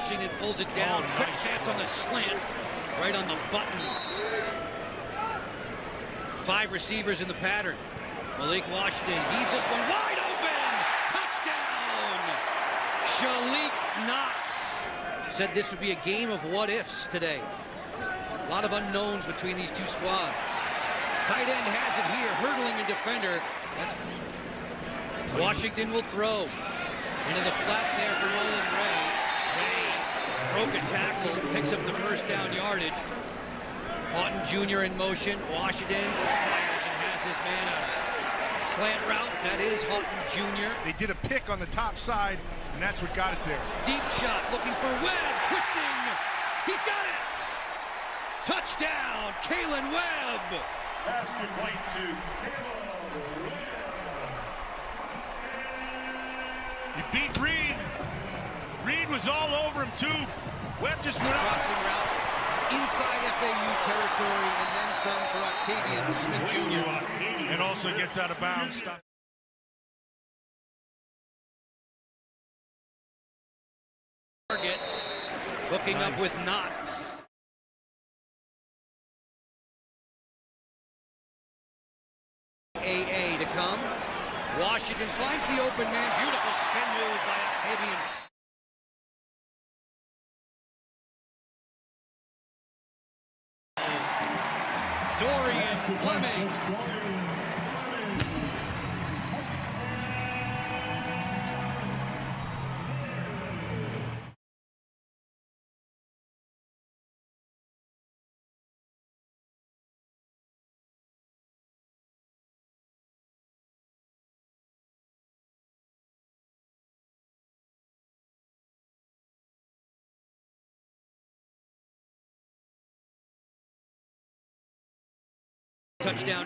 Washington pulls it down. Quick pass on the slant, right on the button. 5 receivers in the pattern. Malik Washington heaves this one wide open. Touchdown! Malik Washington said this would be a game of what-ifs today. A lot of unknowns between these two squads. Tight end has it here, hurdling a defender. Washington will throw. Into the flat there for Nolan Ray. Ray broke a tackle, picks up the first down yardage. Houghton Jr. in motion. Washington fires and has his man a slant route. That is Houghton Jr. They did a pick on the top side, and that's what got it there. Deep shot, looking for Webb, twisting. He's got it! Touchdown, Kalen Webb! Basket point to He beat Reed. Reed was all over him too. Webb just went up. Crossing route inside FAU territory and then some for Octavian Smith Jr. And also gets out of bounds. Target hooking up with Knots. AA to come. Washington finds the open man. Beautiful spin move by Octavian. Dorian Fleming. Touchdown.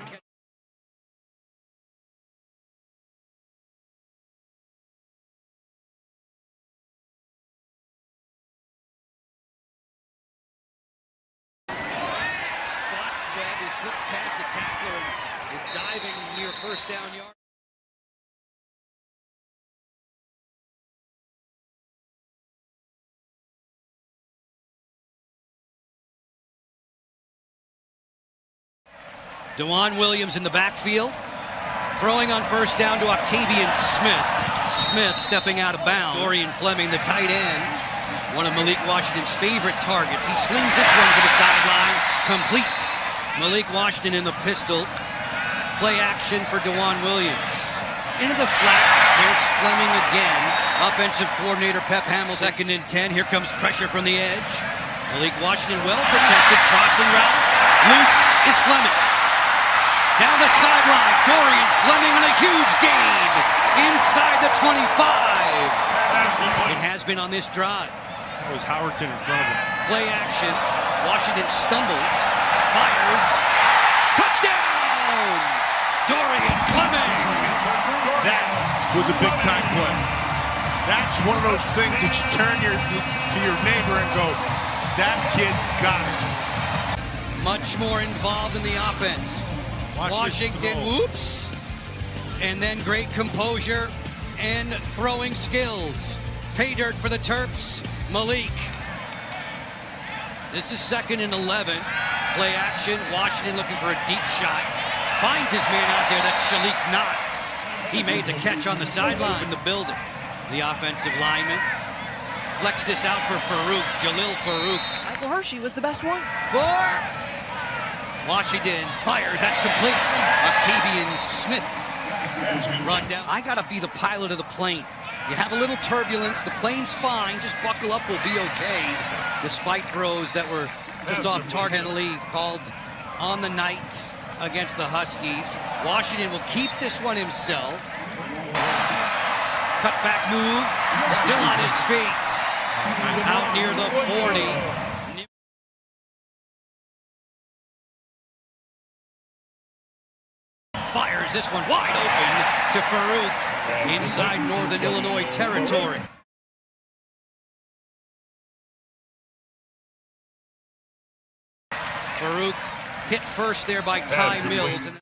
Spots Webb, who slips past the tackler and is diving near first down yard. DeJuan Williams in the backfield, throwing on first down to Octavian Smith. Smith stepping out of bounds. Dorian Fleming, the tight end, one of Malik Washington's favorite targets. He slings this one to the sideline, complete. Malik Washington in the pistol. Play action for DeJuan Williams. Into the flat, there's Fleming again. Offensive coordinator Pep Hamilton, 2nd and 10. Here comes pressure from the edge. Malik Washington well protected, crossing route. Loose is Fleming. Down the sideline, Dorian Fleming on a huge gain inside the 25. It has been on this drive. That was Howerton in front of him. Play action. Washington stumbles, fires. Touchdown! Dorian Fleming. That was a big time play. That's one of those things that you turn to your neighbor and go, that kid's got it. Much more involved in the offense. Washington, whoops, and then great composure and throwing skills. Pay dirt for the Terps, Malik. This is 2nd and 11. Play action, Washington looking for a deep shot. Finds his man out there, that's Malik Knots. He made the catch on the sideline in the building. The offensive lineman flex this out for Farouk, Jalil Farouk. Michael Hershey was the best one. Washington fires, that's complete. Octavian Smith run down. I gotta be the pilot of the plane. You have a little turbulence, the plane's fine, just buckle up, we'll be okay. Despite throws that were just off target, penalty called on the night against the Huskies. Washington will keep this one himself. Cut back move, still on his feet. Out near the 40. Fires this one wide open to Farouk inside Northern Illinois territory. Farouk hit first there by Ty Mills. And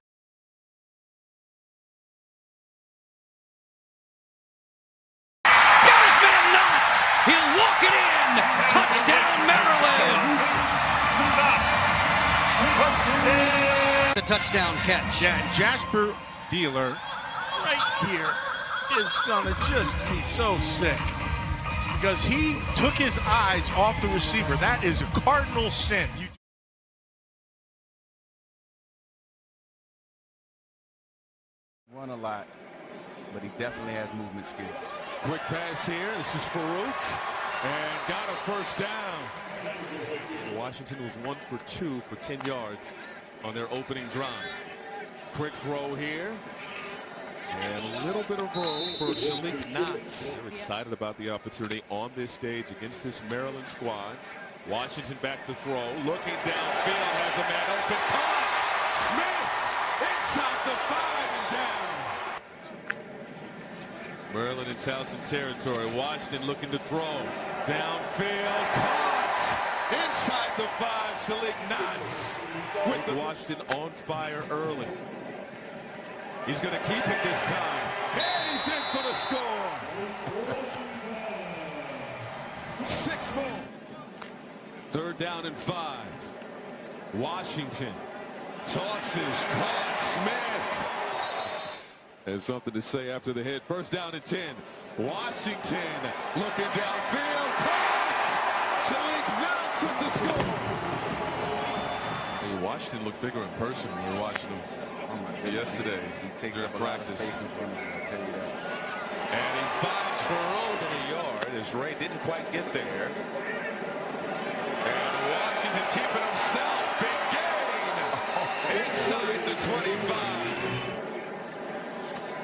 here's man Knots. He'll walk Stuck it in. Touchdown, Maryland. The touchdown catch. Yeah, Jasper Dealer right here is gonna just be so sick because he took his eyes off the receiver. That is a cardinal sin. Run a lot, but he definitely has movement skills. Quick pass here. This is Farouk, and got a first down. Washington was 1 for 2 for 10 yards on their opening drive. Quick throw here, and a little bit of room for Malik Knox. They're excited about the opportunity on this stage against this Maryland squad. Washington back to throw, looking downfield, has a man open, caught. Smith inside the 5 and down. Maryland in Towson territory. Washington looking to throw. Downfield, caught. Inside the 5, Malik Knox. With the Washington on fire early. He's going to keep it this time. And he's in for the score. 6 more. 3rd down and 5. Washington tosses, caught. Smith has something to say after the hit. 1st down and 10. Washington looking downfield, caught. Malik Knox with the score. Hey, Washington looked bigger in person when we were watching him yesterday. He takes up a lot of space in front of him, I'll tell you that. And he finds Farouk in the yard as Ray didn't quite get there. And Washington keeping himself. Big gain inside the 25.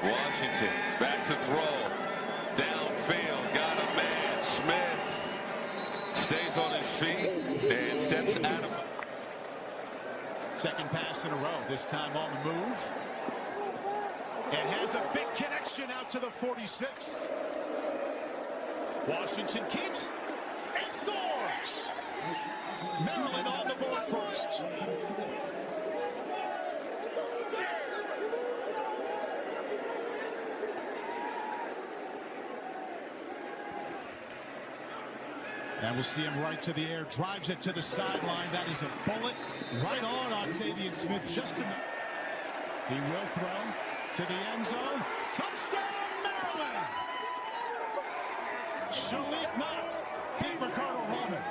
Washington back to throw. Downfield, got a man. Smith stays on his feet and steps out of it. Second pass in a row, this time on the move. And has a big connection out to the 46. Washington keeps and scores. Maryland on the board first. And we'll see him right to the air, drives it to the sideline. That is a bullet right on Octavian Smith. Just a minute. He will throw to the end zone. Touchdown, Maryland! Malik Knox, Pete Ricardo Holman.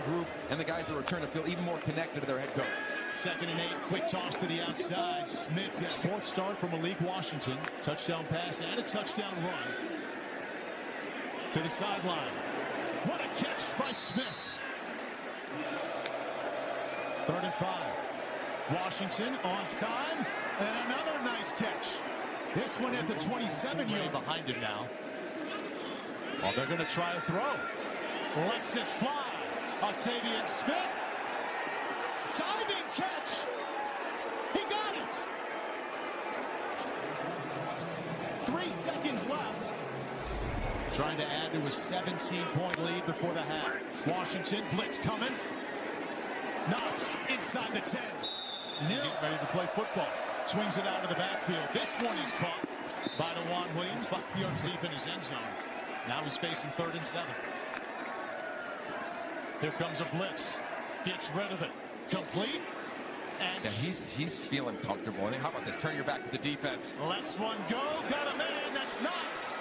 Group and the guys that return to feel even more connected to their head coach. 2nd and 8, quick toss to the outside. Smith, 4th start for Malik Washington. Touchdown pass and a touchdown run to the sideline. What a catch by Smith. 3rd and 5. Washington on time. And another nice catch. This one at the 27-yard behind him now. Well, they're going to try to throw. Lets it fly. Octavian Smith. Diving catch. He got it. 3 seconds left. Trying to add to a 17-point lead before the half. Washington, blitz coming. Knox inside the 10. Getting ready to play football. Swings it out of the backfield. This one is caught by DeJuan Williams. 5 yards deep in his end zone. Now he's facing 3rd and 7. Here comes a blitz. Gets rid of it. Complete. And yeah, he's feeling comfortable. And how about this? Turn your back to the defense. Lets one go. Got a man. That's Knox.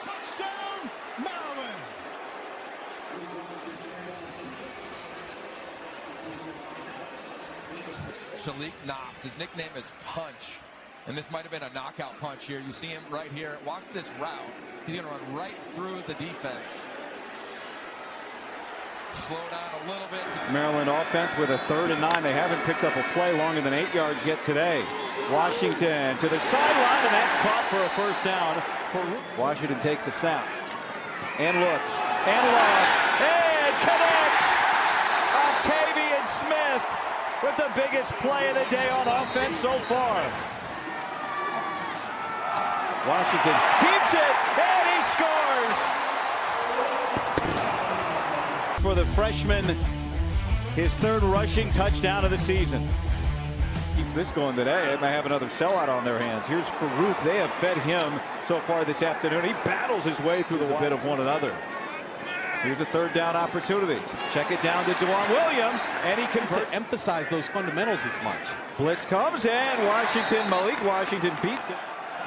Touchdown, Maryland. Malik Knox. His nickname is Punch. And this might have been a knockout punch here. You see him right here. Watch this route. He's going to run right through the defense. Slow down a little bit. Maryland offense with a 3rd and 9. They haven't picked up a play longer than 8 yards yet today. Washington to the sideline, and that's caught for a 1st down. Washington takes the snap and looks and looks and connects. Octavian Smith with the biggest play of the day on offense so far. Washington keeps it and he scores. For the freshman, his 3rd rushing touchdown of the season. Keeps this going today. They may have another sellout on their hands. Here's Farouk. They have fed him so far this afternoon. He battles his way through the bit of one another. Here's a third down opportunity. Check it down to Dewan Williams, and he can emphasize those fundamentals as much. Blitz comes, and Malik Washington beats it.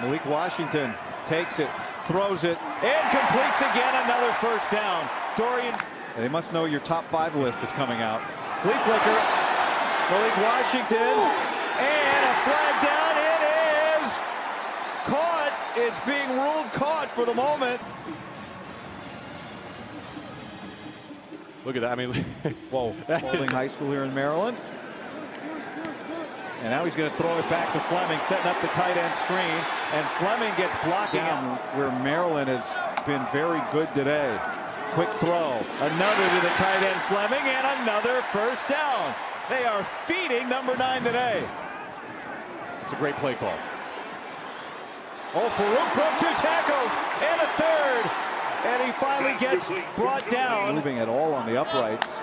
Malik Washington takes it, throws it, and completes again. Another first down. They must know your top 5 list is coming out. Flea flicker. Malik Washington, and a flag down. It is caught. It's being ruled caught for the moment. Look at that. I mean, whoa. Holding High School here in Maryland. And now he's going to throw it back to Fleming, setting up the tight end screen. And Fleming gets blocking him, where Maryland has been very good today. Quick throw. Another to the tight end, Fleming, and another first down. They are feeding number 9 today. It's a great play call. Oh, Farouk broke 2 tackles and a third. And he finally gets brought down. Moving at all on the uprights.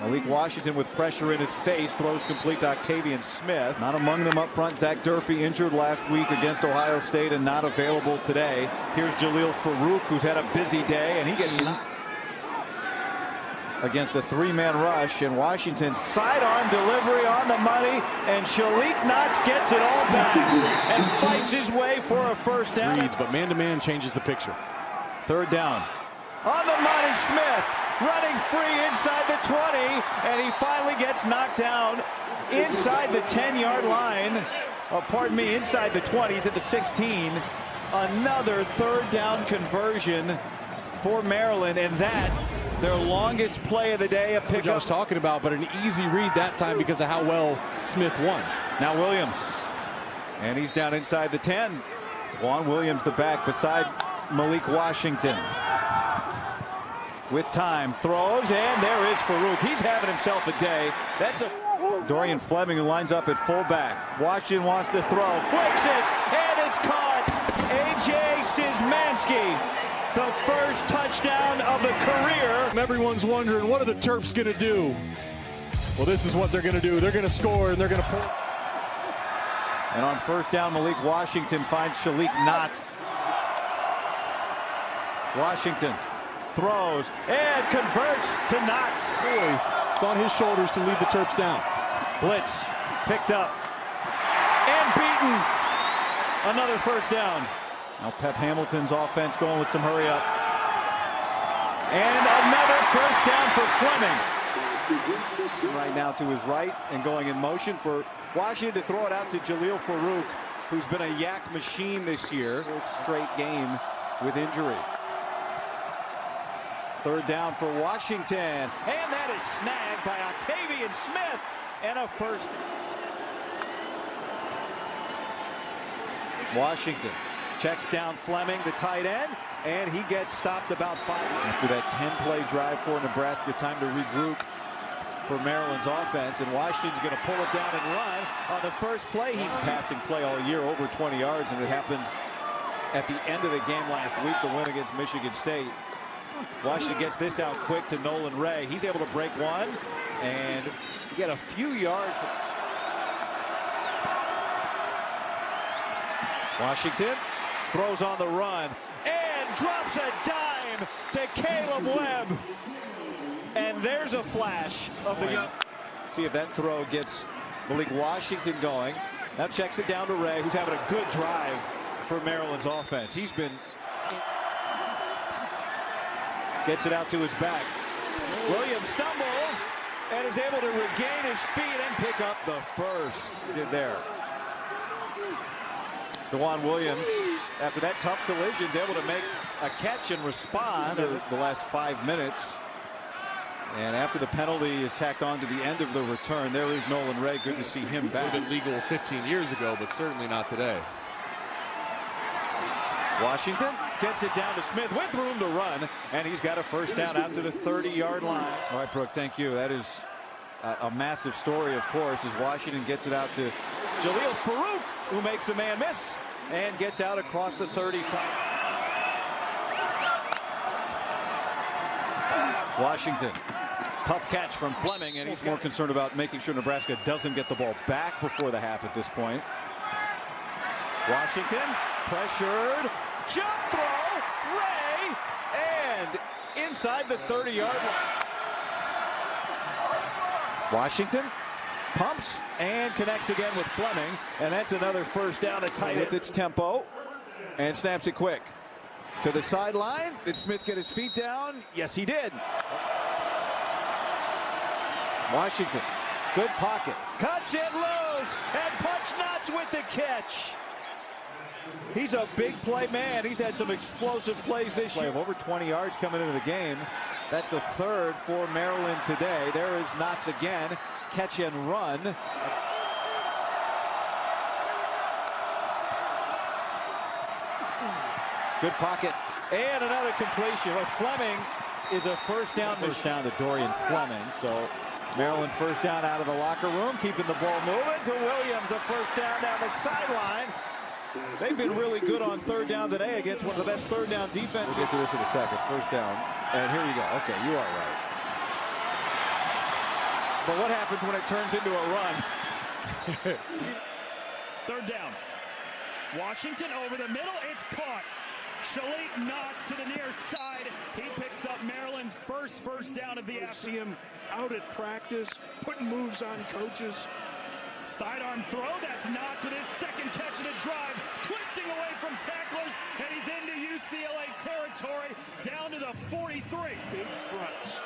Malik Washington with pressure in his face throws complete to Octavian Smith. Not among them up front. Zach Durfee injured last week against Ohio State and not available today. Here's Jalil Farouk, who's had a busy day, and he gets against a 3-man rush, and Washington's sidearm delivery on the money, and Shalik Knotts gets it all back and fights his way for a first down. But man-to-man changes the picture. Third down. On the money, Smith running free inside the 20, and he finally gets knocked down inside the 10-yard line. Inside the 20. He's at the 16. Another third down conversion for Maryland, and that their longest play of the day, a pickup. I was talking about, but an easy read that time because of how well Smith won. Now Williams, and he's down inside the 10. Juan Williams, the back, beside Malik Washington. With time, throws, and there is Farouk. He's having himself a day. That's a Dorian Fleming, who lines up at fullback. Washington wants to throw, flicks it, and it's caught. A.J. Szymanski. The first touchdown of the career. Everyone's wondering, what are the Terps going to do? Well, this is what they're going to do. They're going to score, and they're going to pull. And on first down, Malik Washington finds Shalik Knotts. Washington throws and converts to Knotts. Boys, it's on his shoulders to lead the Terps down. Blitz picked up and beaten. Another first down. Now Pep Hamilton's offense going with some hurry up. And another first down for Fleming. Right now to his right and going in motion for Washington to throw it out to Jalil Farouk, who's been a yak machine this year. Fourth straight game with injury. Third down for Washington. And that is snagged by Octavian Smith. And a first. Washington checks down Fleming, the tight end, and he gets stopped about 5. After that 10-play drive for Nebraska, time to regroup for Maryland's offense, and Washington's going to pull it down and run. On the first play, he's passing play all year, over 20 yards, and it happened at the end of the game last week, the win against Michigan State. Washington gets this out quick to Nolan Ray. He's able to break one and get a few yards. Washington throws on the run and drops a dime to Caleb Webb. And there's a flash of the young. See if that throw gets Malik Washington going. Now checks it down to Ray, who's having a good drive for Maryland's offense. He's been. Gets it out to his back. Williams stumbles and is able to regain his feet and pick up the first. Did there. Dewan Williams, after that tough collision, is able to make a catch and respond in the last 5 minutes. And after the penalty is tacked on to the end of the return, there is Nolan Ray. Good to see him back. Would have been legal 15 years ago, but certainly not today. Washington gets it down to Smith with room to run, and he's got a first down out to the 30-yard line. All right, Brooke, thank you. That is a massive story, of course, as Washington gets it out to Jalil Farouk, who makes a man miss and gets out across the 35. Washington, tough catch from Fleming, and he's more concerned about making sure Nebraska doesn't get the ball back before the half at this point. Washington pressured, jump throw, Ray, inside the 30-yard line. Washington pumps and connects again with Fleming, and that's another first down. The tight end with its tempo and snaps it quick to the sideline. Did Smith get his feet down? Yes, he did. Washington, good pocket, cuts it loose, and Punch Knots with the catch. He's a big play man. He's had some explosive plays this year. Over 20 yards coming into the game. That's the third for Maryland today. There is Knots again. Catch and run. Good pocket. And another completion. Well, Fleming is a first down. First down to Dorian Fleming. So Maryland first down out of the locker room. Keeping the ball moving to Williams. A first down the sideline. They've been really good on third down today against one of the best third down defenses. We'll get to this in a second. First down. And here you go. Okay, you are right. But what happens when it turns into a run? Third down. Washington over the middle. It's caught. Shalik Knots to the near side. He picks up Maryland's first down of the afternoon. See him out at practice, putting moves on coaches. Sidearm throw, that's Knots with his second catch of the drive, twisting away from tacklers, and he's into UCLA territory, down to the 43. Big fronts.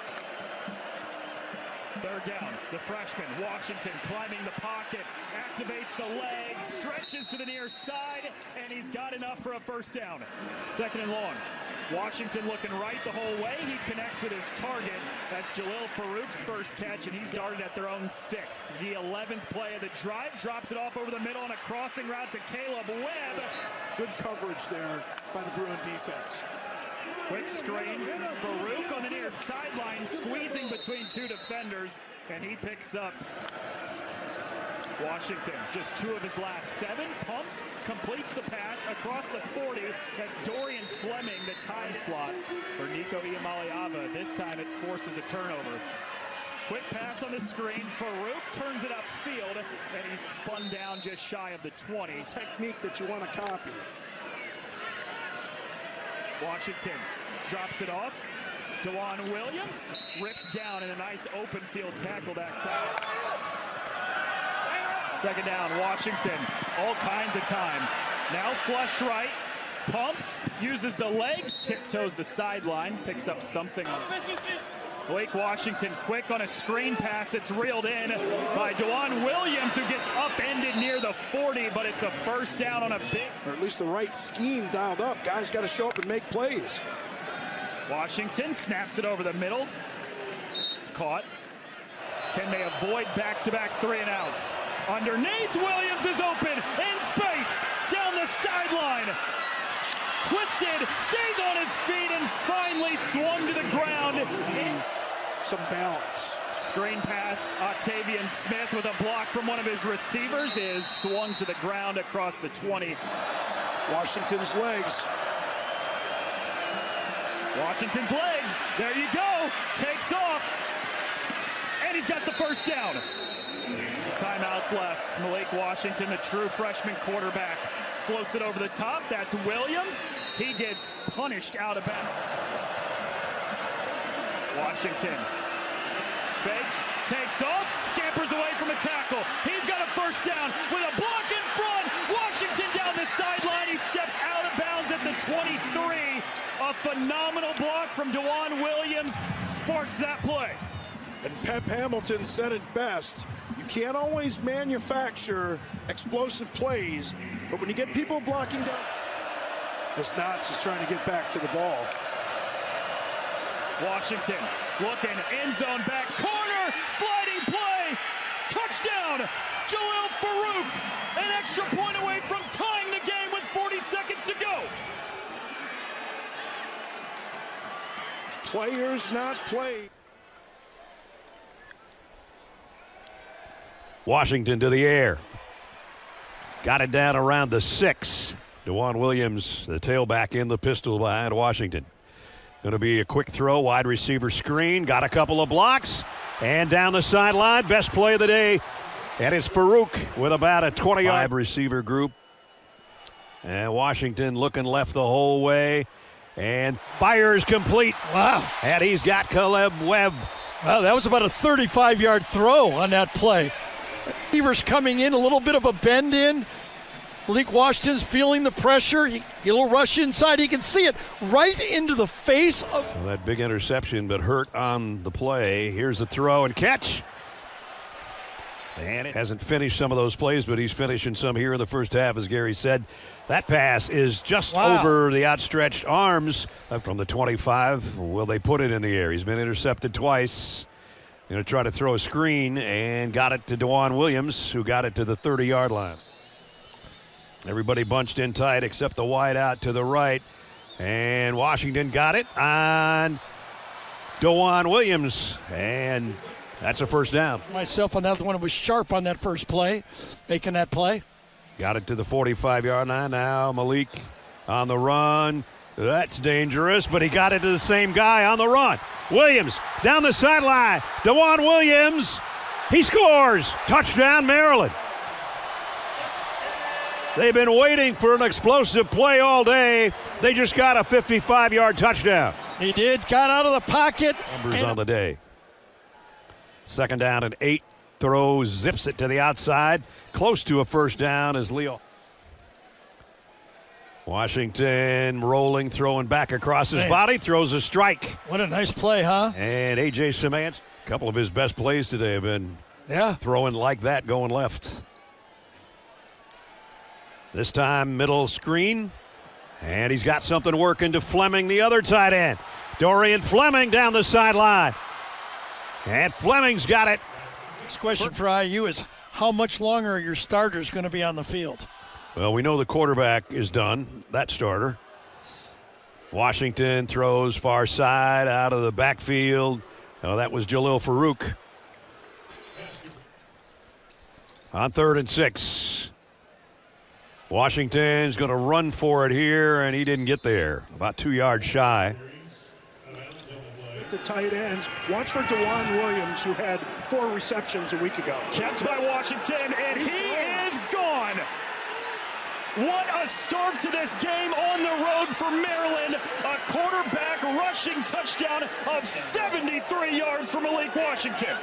Third down, the freshman, Washington, climbing the pocket, activates the legs, stretches to the near side, and he's got enough for a first down. Second and long. Washington looking right the whole way. He connects with his target. That's Jalil Farouk's first catch, and he's started at their own 6th. The 11th play of the drive, drops it off over the middle on a crossing route to Caleb Webb. Good coverage there by the Bruin defense. Quick screen, Farouk on the near sideline, squeezing between two defenders, and he picks up Washington. Just 2 of his last 7, pumps, completes the pass across the 40. That's Dorian Fleming, the time slot for Nico Iamaleava. This time it forces a turnover. Quick pass on the screen, Farouk turns it upfield, and he's spun down just shy of the 20. Technique that you want to copy. Washington drops it off. DeJuan Williams rips down in a nice open field tackle that time. Second down, Washington, all kinds of time. Now flush right, pumps, uses the legs, tiptoes the sideline, picks up something. Blake Washington quick on a screen pass. It's reeled in by DeJuan Williams, who gets upended near the 40, but it's a first down on a big... Or at least the right scheme dialed up. Guys got to show up and make plays. Washington snaps it over the middle. It's caught. Can they avoid back-to-back 3-and-outs? Underneath, Williams is open in space down the sideline. Twisted, stays on his feet, and finally swung to the ground. Some balance. Screen pass, Octavian Smith with a block from one of his receivers is swung to the ground across the 20. Washington's legs. Washington's legs, there you go, takes off, and he's got the first down. Timeouts left. Malik Washington, the true freshman quarterback, floats it over the top. That's Williams. He gets punished out of bounds. Washington fakes, takes off, scampers away from a tackle. He's got a first down with a block in front. Washington down the sideline. He steps out of bounds at the 23. A phenomenal block from DeJuan Williams sparks that play. And Pep Hamilton said it best. You can't always manufacture explosive plays, but when you get people blocking down, this Knots is trying to get back to the ball. Washington looking, end zone back, corner, sliding play, touchdown, Jalil Farouk, an extra point away from tying the game with 40 seconds to go. Players not played. Washington to the air. Got it down around the 6. DeJuan Williams, the tailback in the pistol behind Washington. Going to be a quick throw, wide receiver screen. Got a couple of blocks. And down the sideline, best play of the day. And it's Farouk with about a 20-yard receiver group. And Washington looking left the whole way. and fires complete. Wow. And he's got Caleb Webb. Wow, that was about a 35-yard throw on that play. Beavers coming in, a little bit of a bend in. Malik Washington's feeling the pressure. He'll rush inside. He can see it right into the face of. So that big interception, but hurt on the play. Here's the throw and catch. And it hasn't finished some of those plays, but he's finishing some here in the first half, as Gary said. That pass is just over the outstretched arms from the 25. Will they put it in the air? He's been intercepted twice. Going to try to throw a screen and got it to DeJuan Williams, who got it to the 30-yard line. Everybody bunched in tight except the wide out to the right. And Washington got it on DeJuan Williams. And that's a first down. Myself on that one was sharp on that first play, making that play. Got it to the 45-yard line. Now Malik on the run. That's dangerous, but he got it to the same guy on the run. Williams down the sideline. DeJuan Williams. He scores. Touchdown, Maryland. They've been waiting for an explosive play all day. They just got a 55-yard touchdown. He did. Got out of the pocket. Numbers on the day. 2nd down and 8. Throws, zips it to the outside. Close to a first down as Leo. Washington rolling, throwing back across his body. Throws a strike. What a nice play, huh? And A.J. Semance, a couple of his best plays today have been throwing like that, going left. This time, middle screen. And he's got something working to Fleming, the other tight end. Dorian Fleming down the sideline. And Fleming's got it. This question for IU is, how much longer are your starters going to be on the field? Well, we know the quarterback is done, that starter. Washington throws far side out of the backfield. Oh, that was Jalil Farouk. On 3rd and 6. Washington's going to run for it here, and he didn't get there. About 2 yards shy. The tight ends. Watch for DeJuan Williams, who had 4 receptions a week ago. Kept by Washington, and he is gone. What a start to this game on the road for Maryland. A quarterback rushing touchdown of 73 yards for Malik Washington.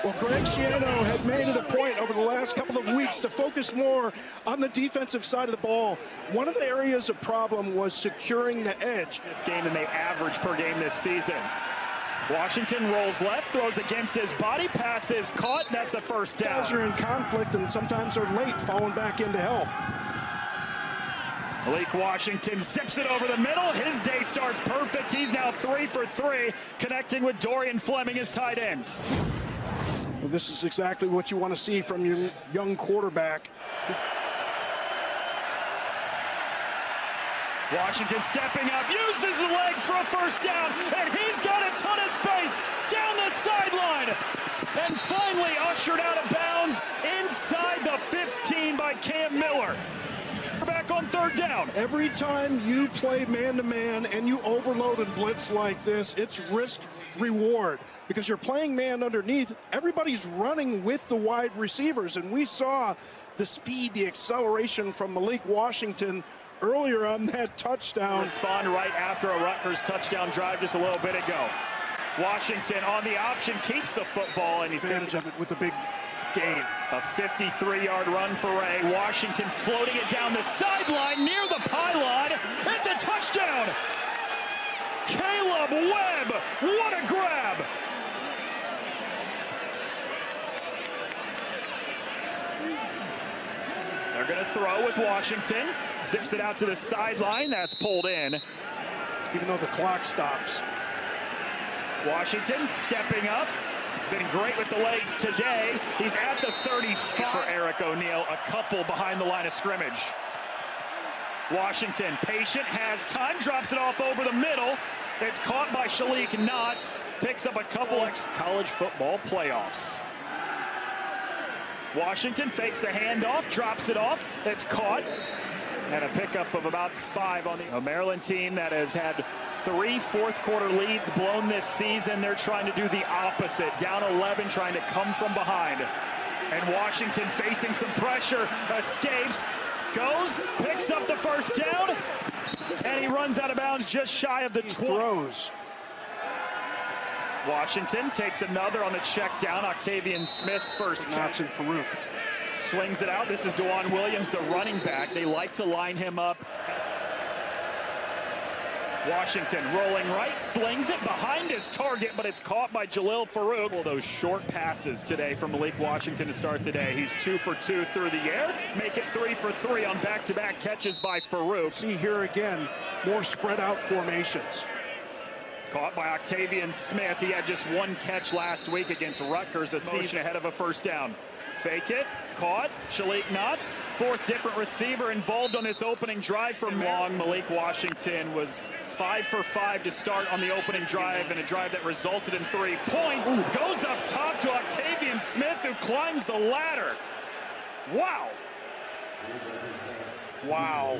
Well, Greg Schiano had made it a point over the last couple of weeks to focus more on the defensive side of the ball. One of the areas of problem was securing the edge. This game than they average per game this season. Washington rolls left, throws against his body, pass is caught. That's a first down. Guys are in conflict and sometimes are late falling back in to help. Malik Washington zips it over the middle. His day starts perfect. He's now 3 for 3, connecting with Dorian Fleming as tight ends. Well, this is exactly what you want to see from your young quarterback. Washington stepping up, uses the legs for a first down, and he's got a ton of space down the sideline. And finally ushered out of bounds inside the 15 by Cam Miller. Back on 3rd down. Every time you play man-to-man and you overload and blitz like this, it's risk-reward. Because you're playing man underneath, everybody's running with the wide receivers. And we saw the speed, the acceleration from Malik Washington earlier on that touchdown. Respond right after a Rutgers touchdown drive just a little bit ago. Washington on the option keeps the football, and he's advantage of it with the big gain. A 53-yard run for Ray. Washington floating it down the sideline near the pylon. It's a touchdown. Caleb Webb, what a grab. They're going to throw with Washington. Zips it out to the sideline. That's pulled in. Even though the clock stops. Washington stepping up. It's been great with the legs today. He's at the 35 for Eric O'Neal, a couple behind the line of scrimmage. Washington, patient, has time, drops it off over the middle. It's caught by Shalik Knotts, picks up a couple extra college football playoffs. Washington fakes the handoff, drops it off. It's caught. And a pickup of about 5 on the Maryland team that has had 3 fourth-quarter leads blown this season. They're trying to do the opposite. Down 11, trying to come from behind. And Washington facing some pressure, escapes, goes, picks up the first down, and he runs out of bounds just shy of the 20. Throws. Washington takes another on the check down. Octavian Smith's first catch. And Farouk swings it out. This is Dewan Williams, the running back. They like to line him up. Washington rolling right, slings it behind his target, but it's caught by Jalil Farouk. Well, those short passes today from Malik Washington to start the day. He's 2 for 2 through the air. Make it 3 for 3 on back-to-back catches by Farouk. See here again, more spread out formations. Caught by Octavian Smith. He had just 1 catch last week against Rutgers, a season ahead of a first down. Fake it, caught, Shalik Knotts, 4th different receiver involved on this opening drive from long. Malik Washington was 5 for 5 to start on the opening drive, and a drive that resulted in 3 points. Goes up top to Octavian Smith, who climbs the ladder. Wow. Wow.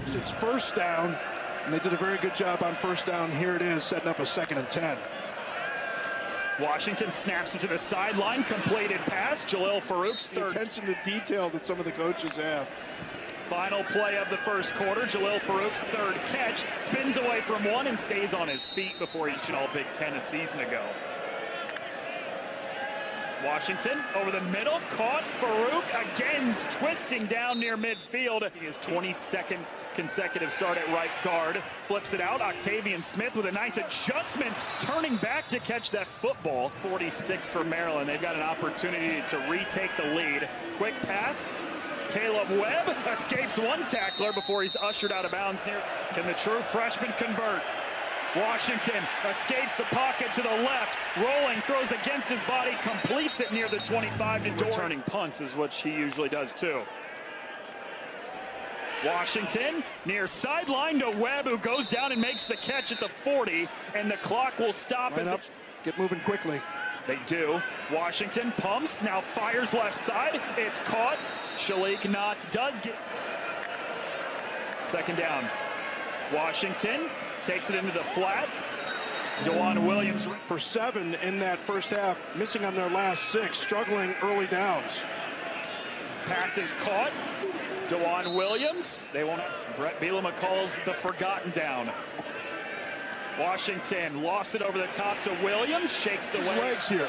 It's first down, and they did a very good job on first down. Here it is, setting up a 2nd and 10. Washington snaps it to the sideline, completed pass. Jalil Farouk's third. Attention to detail that some of the coaches have. Final play of the first quarter. Jalil Farouk's 3rd catch. Spins away from 1 and stays on his feet before he's all Big Ten a season ago. Washington over the middle, caught. Farouk again twisting down near midfield. His 22nd consecutive start at right guard. Flips it out. Octavian Smith with a nice adjustment, turning back to catch that football. 46 for Maryland. They've got an opportunity to retake the lead. Quick pass. Caleb Webb escapes 1 tackler before he's ushered out of bounds near. Can the true freshman convert? Washington escapes the pocket to the left, rolling, throws against his body, completes it near the 25 to Dorian. Returning punts is what he usually does too. Washington near sideline to Webb, who goes down and makes the catch at the 40, and the clock will stop. Get moving quickly. They do. Washington pumps, now fires left side. It's caught. Shalik Knotts does get 2nd down. Washington takes it into the flat. Dewan Williams for 7 in that first half, missing on their last 6, struggling early downs. Pass is caught. Dewan Williams. They won't. Brett Bielema calls the forgotten down. Washington lofts it over the top to Williams. Shakes away. His legs here.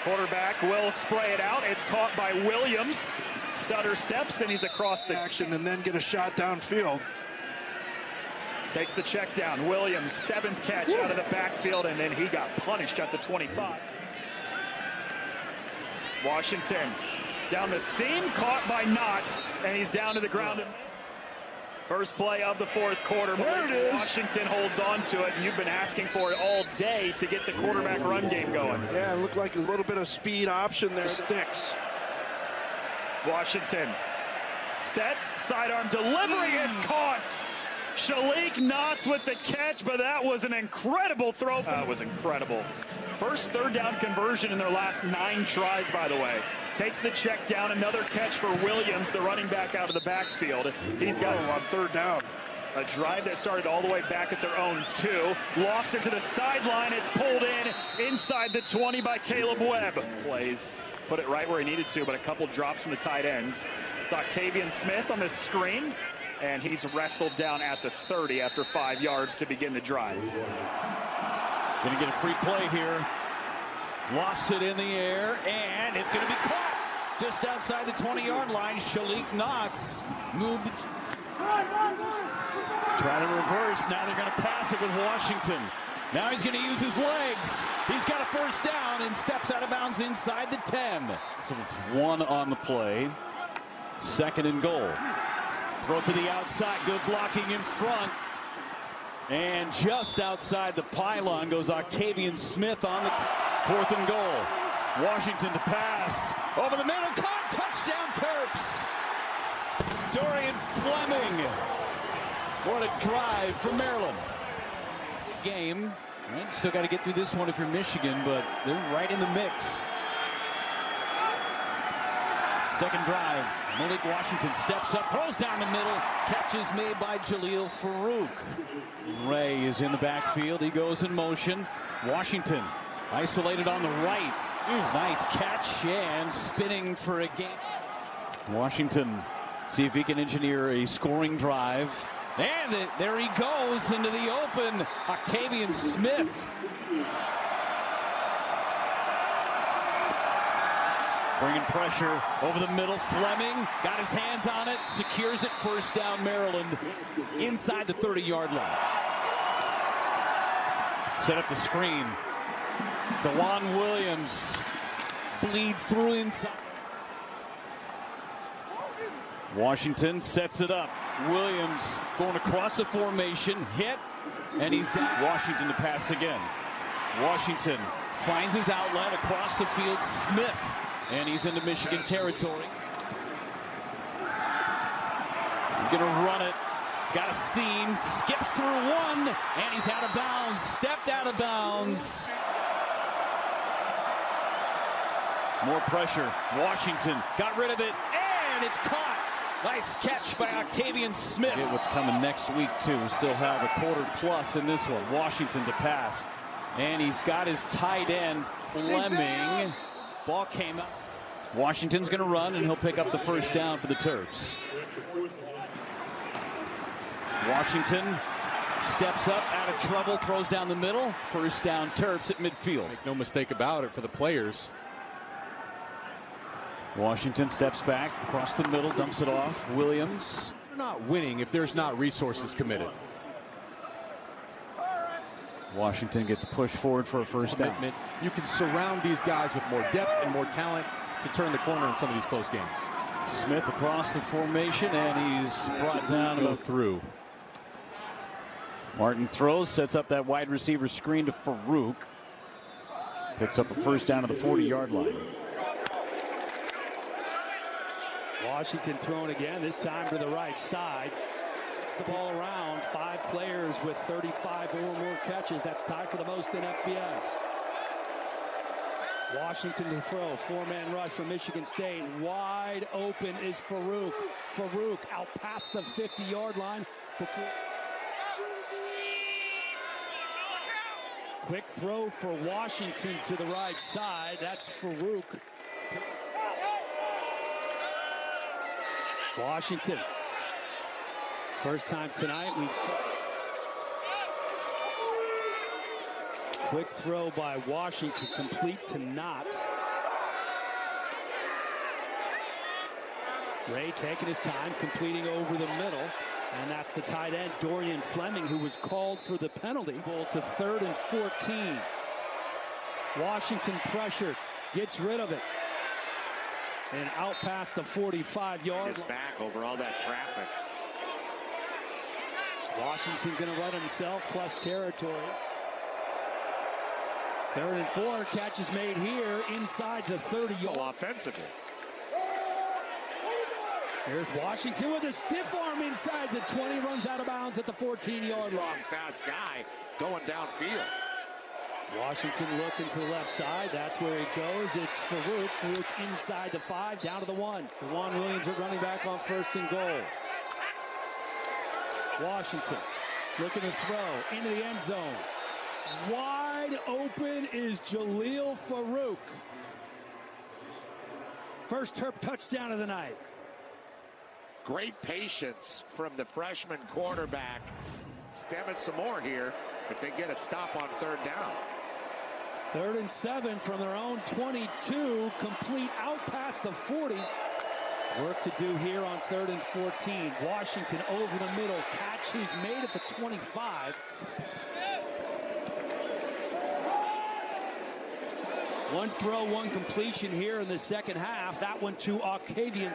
Quarterback will spray it out. It's caught by Williams. Stutter steps and he's across the action and then get a shot downfield. Takes the check down. Williams, 7th catch out of the backfield, and then he got punished at the 25. Washington down the seam, caught by Knotts, and he's down to the ground. First play of the 4th quarter. There it is. Washington holds on to it, and you've been asking for it all day to get the quarterback run game going. Yeah, it looked like a little bit of speed option there. Sticks. Washington sets, sidearm delivery, it's caught. Shalik Knotts with the catch, but that was an incredible throw. That was incredible. First 3rd down conversion in their last 9 tries, by the way. Takes the check down, another catch for Williams, the running back out of the backfield. He's got on 3rd down. A drive that started all the way back at their own 2. Lofts it to the sideline. It's pulled in inside the 20 by Caleb Webb. Plays, put it right where he needed to, but a couple drops from the tight ends. It's Octavian Smith on the screen, and he's wrestled down at the 30 after 5 yards to begin the drive. Gonna get a free play here. Lofts it in the air, and it's gonna be caught just outside the 20-yard line. Shalik Knotts moved. Try to reverse. Now they're gonna pass it with Washington. Now he's gonna use his legs. He's got a first down and steps out of bounds inside the 10. So 1 on the play. 2nd and goal. Throw to the outside, good blocking in front. And just outside the pylon goes Octavian Smith on the 4th and goal. Washington to pass. Over the middle, caught, touchdown Terps. Dorian Fleming. What a drive for Maryland. Game. Right, still got to get through this one if you're Michigan, but they're right in the mix. 2nd drive. Malik Washington steps up, throws down the middle. Catch is made by Jalil Farouk. Ray is in the backfield. He goes in motion. Washington isolated on the right. Nice catch and spinning for a gain. Washington See if he can engineer a scoring drive. And there he goes into the open. Octavian Smith. Bringing pressure over the middle. Fleming got his hands on it. Secures it. First down, Maryland. Inside the 30-yard line. Set up the screen. DeJuan Williams bleeds through inside. Washington sets it up. Williams going across the formation, hit, and he's down. Washington to pass again. Washington finds his outlet across the field. Smith, and he's into Michigan territory. He's going to run it. He's got a seam, skips through one, and he's out of bounds. Stepped out of bounds. More pressure. Washington got rid of it, and it's caught. Nice catch by Octavian Smith. What's coming next week, too. We still have a quarter plus in this one. Washington to pass. And he's got his tight end, Fleming. Ball came out. Washington's going to run, and he'll pick up the first down for the Terps. Washington steps up, out of trouble, throws down the middle. First down, Terps at midfield. Make no mistake about it for the players. Washington steps back across the middle, dumps it off. Williams. They're not winning if there's not resources committed. Washington gets pushed forward for a first down. You can surround these guys with more depth and more talent to turn the corner in some of these close games. Smith across the formation, and he's brought down. Go through. Martin throws, sets up that wide receiver screen to Farouk. Picks up a first down to the 40-yard line. Washington throwing again, this time to the right side. It's the ball around. 5 players with 35 or more catches. That's tied for the most in FBS. Washington to throw. 4-man rush from Michigan State. Wide open is Farouk. Farouk out past the 50-yard line. Quick throw for Washington to the right side. That's Farouk. Washington. First time tonight we've seen. Quick throw by Washington, complete to Knotts. Ray taking his time, completing over the middle. And that's the tight end, Dorian Fleming, who was called for the penalty. Ball to 3rd and 14. Washington pressured, gets rid of it. And out past the 45-yard line. Back over all that traffic. Washington going to run himself plus territory. 3rd and 4. Catch is made here inside the 30-yard. Offensively. Here's Washington with a stiff arm inside the 20. Runs out of bounds at the 14-yard line. Fast guy going downfield. Washington looking to the left side. That's where he goes. It's Farouk. Farouk inside the 5, down to the 1. DeJuan Williams at running back on 1st and goal. Washington looking to throw into the end zone. Wide open is Jaleel Farouk. First Terp touchdown of the night. Great patience from the freshman quarterback. Stemming some more here if they get a stop on 3rd down. 3rd and 7 from their own 22. Complete out past the 40. Work to do here on 3rd and 14. Washington over the middle. Catch is made at the 25. One throw, one completion here in the second half. That one to Octavian.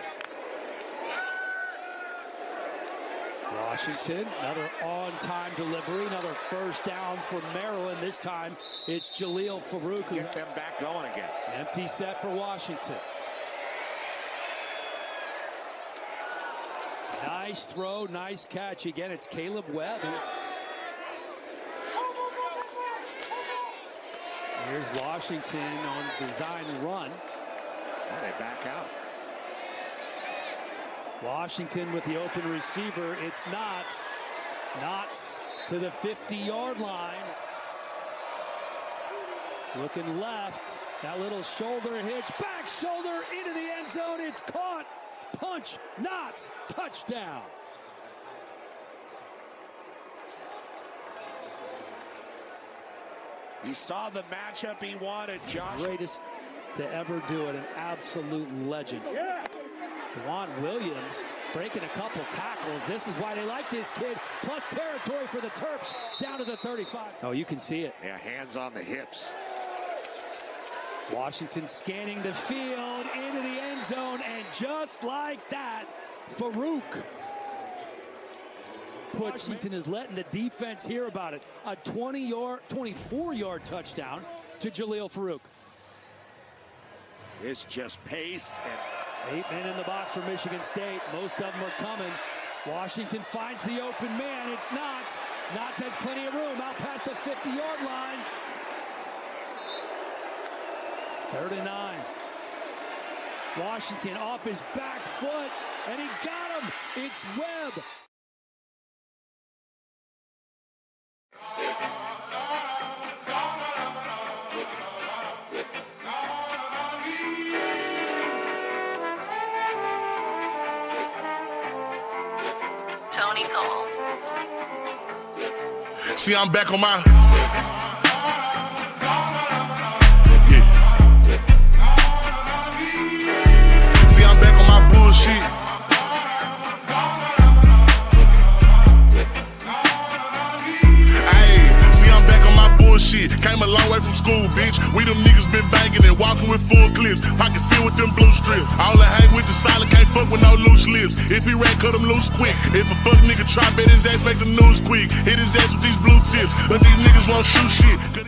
Washington, another on-time delivery, another first down for Maryland. This time it's Jaleel Farouk. Get them back going again. Empty set for Washington. Nice throw, nice catch. Again, it's Caleb Webb. Here's Washington on design run. And they back out. Washington with the open receiver. It's Knotts. Knotts to the 50-yard line. Looking left. That little shoulder hitch. Back shoulder into the end zone. It's caught punch, Knots, touchdown. He saw the matchup he wanted, Josh. Greatest to ever do it, an absolute legend. DeJuan Williams breaking a couple tackles. This is why they like this kid. Plus territory for the Terps down to the 35. Oh, you can see it. Yeah, hands on the hips. Washington scanning the field into the end zone, and just like that, Farouk. Washington is letting the defense hear about it. A 24-yard touchdown to Jaleel Farouk. It's just pace. And 8 men in the box for Michigan State. Most of them are coming. Washington finds the open man. It's Knots. Knots has plenty of room out past the 50-yard line. 3rd and 9. Washington off his back foot, and he got him. It's Webb. Tony calls. See, I'm back on my. See, I'm back on my bullshit. Ayy, see, I'm back on my bullshit. Came a long way from school, bitch. We them niggas been banging and walking with full clips. Pocket filled with them blue strips. All I hang with the solid, can't fuck with no loose lips. If he ran, cut him loose quick. If a fuck nigga try, bet his ass make the news quick. Hit his ass with these blue tips. But these niggas won't shoot shit.